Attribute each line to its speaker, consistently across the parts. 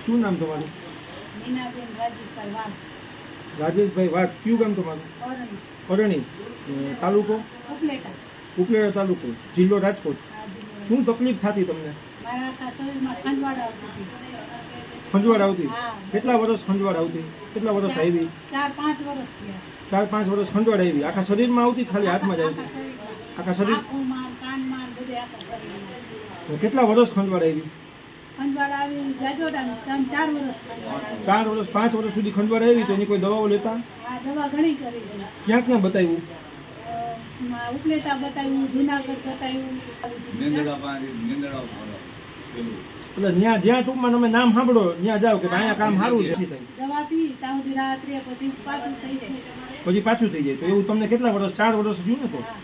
Speaker 1: શું નામ તમારું?
Speaker 2: મીનાબેન રાજેશભાઈ વાઘ.
Speaker 1: રાજેશભાઈ વાઘ. કયું ગામ તમારું?
Speaker 2: ઓરણી.
Speaker 1: અરણી. તાલુકો?
Speaker 2: ઉપલેટા.
Speaker 1: ઉપલેટા તાલુકો, જિલ્લો રાજકોટ.
Speaker 2: આ જિલ્લો.
Speaker 1: શું તકલીફ થતી તમને?
Speaker 2: મારા આખા શરીરમાં ખંજવાળ આવતી હતી.
Speaker 1: ખંજવાળ આવતી?
Speaker 2: હા.
Speaker 1: કેટલા વર્ષ ખંજવાળ આવતી? કેટલા વર્ષ આવી?
Speaker 2: 4-5 વર્ષ થયા.
Speaker 1: 4-5 વર્ષ ખંજવાળ આવી. આખા શરીરમાં આવતી? ખાલી હાથમાં જ આવતી?
Speaker 2: આખા શરીરમાં.
Speaker 1: આખા શરીર?
Speaker 2: આંખોમાં, કાનમાં, બધે આખા શરીરમાં.
Speaker 1: કેટલા વર્ષ ખંજવાળ આવી?
Speaker 2: ખંજવાળ આવી જાજો ટાઈમ, 4 વર્ષ ખંજવાળ આવી.
Speaker 1: 4 વર્ષ 5 વર્ષ સુધી ખંજવાળ આવી. તો એની કોઈ દવાઓ લેતા?
Speaker 2: આ દવા ઘણી કરી છે.
Speaker 1: ક્યાં ક્યાં બતાવ્યું?
Speaker 2: ઉપલેટા બતાવ્યું, જુનાગઢ બતાવ્યું.
Speaker 1: એટલે જ્યાં ટૂંકમાં તમે નામ સાંભળો ત્યાં જાઓ કે અહીંયા કામ સારું છે.
Speaker 2: દવા પી ત્યાં સુધી રાત્રે પછી પાછું થઈ જાય.
Speaker 1: પછી પાછું થઈ જાય. તો એવું તમને કેટલા વર્ષ? 4 વર્ષ થયું ને?
Speaker 2: હા.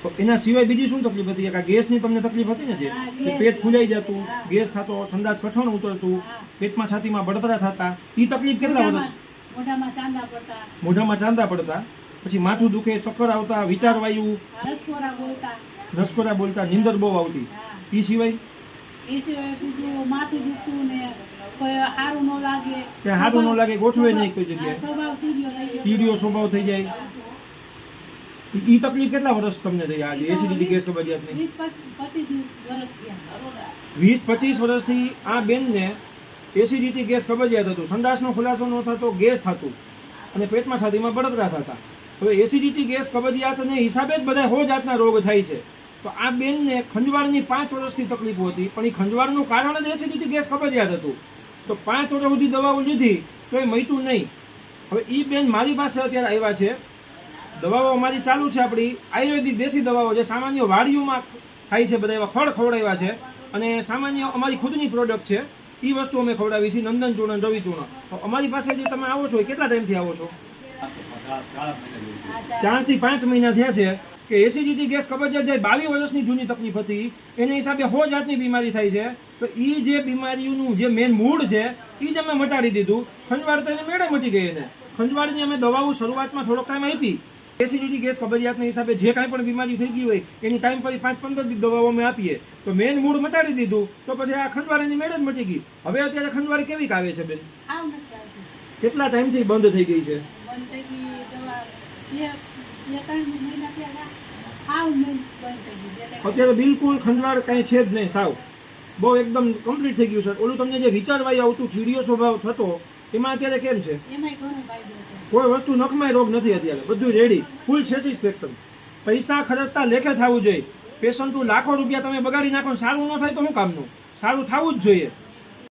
Speaker 1: તો એના સિવાય બીજી શું તકલીફ હતી? આ ગેસની તમને તકલીફ હતી ને? જે
Speaker 2: હા,
Speaker 1: કે
Speaker 2: ગેસ.
Speaker 1: પેટ ફૂલાઈ જતું,
Speaker 2: હા.
Speaker 1: ગેસ થતો, સંડાસ કઠણ ઉતરતું,
Speaker 2: હા.
Speaker 1: પેટમાં છાતીમાં બળતરા થતા, એ તકલીફ કેટલા વર્ષ?
Speaker 2: મોઢામાં ચાંદા પડતા,
Speaker 1: મોઢામાં ચાંદા પડતા, પછી માથું દુખે, ચક્કર આવતા, વિચારવાયું,
Speaker 2: રસકોરા બોલતા.
Speaker 1: નસકોરા બોલતા, નીંદર બહુ આવતી.
Speaker 2: હા.
Speaker 1: એ સિવાય
Speaker 2: એ સિવાય બીજું માથું દુખતું ને કોઈ સારું ન લાગે,
Speaker 1: કે હાથું ન લાગે, ગોઠવે નહીં કોઈ જગ્યાએ,
Speaker 2: સ્વભાવ સીડીઓ થઈ ગયો.
Speaker 1: કીડીઓ સ્વભાવ થઈ જાય. એ તકલીફ કેટલા વર્ષ તમને રહી? આજે એસિડિટી ગેસ કબજિયાતની
Speaker 2: 20-25 વર્ષ થયા.
Speaker 1: 20-25 વર્ષથી આ બેનને એસિડિટી ગેસ કબજિયાત હતું, સંડાસનો ખુલાસો ન થતો, ગેસ થતું અને પેટમાં છાતીમાં બળતરા થતા. હવે એસિડિટી ગેસ કબજિયાતને હિસાબે જ બધા 100 જાતના રોગ થાય છે. તો આ બેનને ખંજવાળની 5 વર્ષથી તકલીફો હતી, પણ એ ખંજવાળનું કારણ જ એસિડિટી ગેસ કબજિયાત હતું. તો 5 વર્ષ સુધી દવાઓ લીધી તો એ મટ્યું નહીં. હવે એ બેન મારી પાસે અત્યારે આવ્યા છે. દવાઓ અમારી ચાલુ છે, આપણી આયુર્વેદિક દેશી દવાઓ જે સામાન્ય વાડીઓમાં થાય છે, બધા એવા ફળ ખવડાવ્યા છે અને સામાન્ય અમારી ખુદની પ્રોડક્ટ છે. એ વસ્તુ અમે ખવડાવી છે, નંદન ચૂર્ણ, રવિ ચૂર્ણ. તો અમારી પાસે જે તમે આવો છો એ કેટલા ટાઈમથી આવો છો? 4 થી 5 મહિના થયા છે કે એસિડિટી ગેસ કબજિયાત જે 22 વર્ષની જૂની તકલીફ હતી એના હિસાબે 100 જાતની બીમારી થાય છે. તો એ જે બીમારીઓનું જે મેન મૂળ છે એ જ અમે મટાડી દીધું. ખંજવાળ તો એને મેળે મટી ગઈ. એને ખંજવાળની અમે દવાઓ શરૂઆતમાં થોડોક ટાઈમ આપી. એસિડિટી ગેસ કબજિયાતના હિસાબે જે કાંઈ પણ બીમારી થઈ ગઈ હોય એની ટાઈમ પછી 5-15 દી દવાઓ અમે આપીએ. તો મેન મૂળ મટાડી દીધું તો પછી આ ખંજવાળ એની મેળે જ મટી ગઈ. હવે અત્યારે ખંજવાળ કેવી આવે છે બેન?
Speaker 2: આવ નથી આવતી.
Speaker 1: કેટલા ટાઈમથી બંધ થઈ ગઈ છે?
Speaker 2: બંધ થઈ ગઈ દવા 2-3 મહિના થયા. આવ બંધ થઈ ગઈ.
Speaker 1: અત્યારે બિલકુલ ખંજવાળ કાંઈ છે જ નહીં, સાવ બહુ એકદમ કમ્પ્લીટ થઈ ગયું છે. ઓલું તમને જે વિચારવાય આવતું, ચીડિયો સ્વભાવ થતો, એમાં અત્યારે કેમ છે?
Speaker 2: એમાંય ઘણો ફાયદો છે.
Speaker 1: કોઈ વસ્તુ નખમાં રોગ નથી અત્યારે, બધું રેડી, ફૂલ સેટિસ્ફેક્શન. પૈસા ખર્ચતા લેખે થવું જોઈએ. પેશન્ટનું લાખો રૂપિયા તમે બગાડી નાખો, સારું ન થાય તો શું કામનું? સારું થવું જ જોઈએ.